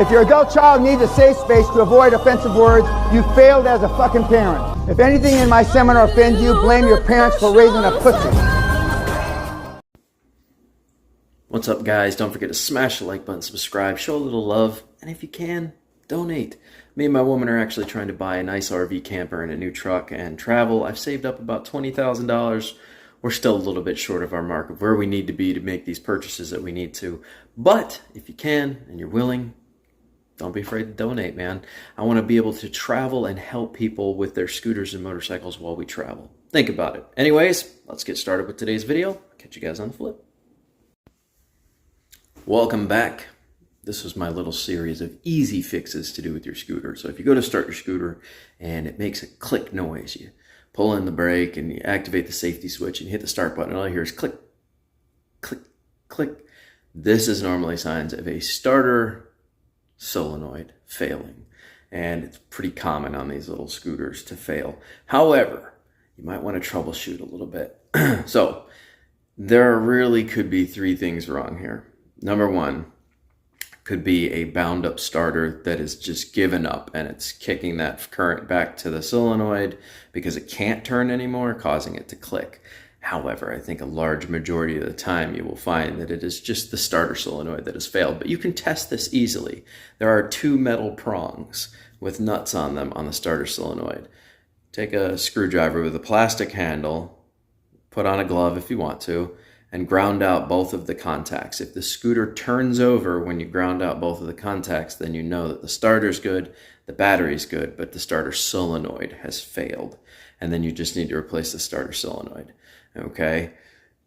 If your adult child needs a safe space to avoid offensive words, you failed as a fucking parent. If anything in my seminar offends you, blame your parents for raising a pussy. What's up, guys? Don't forget to smash the like button, subscribe, show a little love, and if you can, donate. Me and my woman are actually trying to buy a nice RV camper and a new truck and travel. I've saved up about $20,000. We're still a little bit short of our mark of where we need to be to make these purchases that we need to. But if you can and you're willing, don't be afraid to donate, man. I want to be able to travel and help people with their scooters and motorcycles while we travel. Think about it. Anyways, let's get started with today's video. Catch you guys on the flip. Welcome back. This was my little series of easy fixes to do with your scooter. So if you go to start your scooter and it makes a click noise, you pull in the brake and you activate the safety switch and you hit the start button, and all you hear is click, click, click. This is normally signs of a starter solenoid failing, and it's pretty common on these little scooters to fail. However, you might want to troubleshoot a little bit. So there really could be three things wrong here. Number one could be a bound up starter that is just given up and it's kicking that current back to the solenoid because it can't turn anymore, causing it to click. However, I think a large majority of the time you will find that it is just the starter solenoid that has failed. But you can test this easily. There are two metal prongs with nuts on them on the starter solenoid. Take a screwdriver with a plastic handle, put on a glove if you want to, and ground out both of the contacts. If the scooter turns over when you ground out both of the contacts, then you know that the starter's good, the battery's good, but the starter solenoid has failed. And then you just need to replace the starter solenoid. Okay,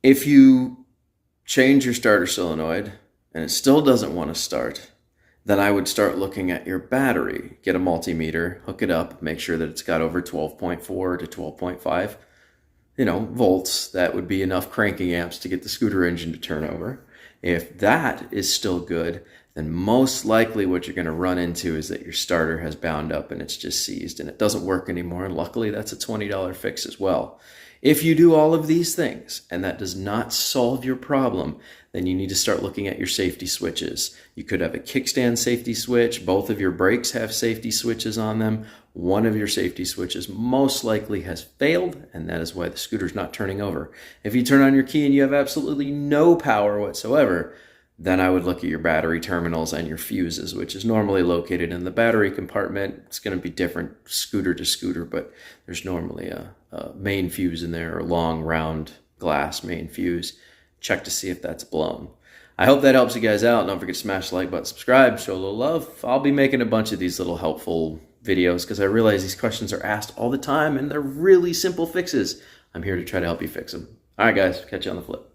if you change your starter solenoid and it still doesn't want to start, then I would start looking at your battery. Get a multimeter, hook it up, make sure that it's got over 12.4 to 12.5, volts. That would be enough cranking amps to get the scooter engine to turn over. If that is still good, then most likely what you're going to run into is that your starter has bound up and it's just seized and it doesn't work anymore. And luckily that's a $20 fix as well. If you do all of these things and that does not solve your problem, then you need to start looking at your safety switches. You could have a kickstand safety switch. Both of your brakes have safety switches on them. One of your safety switches most likely has failed, and that is why the scooter's not turning over. If you turn on your key and you have absolutely no power whatsoever, then I would look at your battery terminals and your fuses, which is normally located in the battery compartment. It's going to be different scooter to scooter, but there's normally a main fuse in there, or long round glass main fuse. Check to see if that's blown. I hope that helps you guys out. Don't forget to smash the like button, subscribe, show a little love. I'll be making a bunch of these little helpful videos because I realize these questions are asked all the time and they're really simple fixes. I'm here to try to help you fix them. All right, guys, catch you on the flip.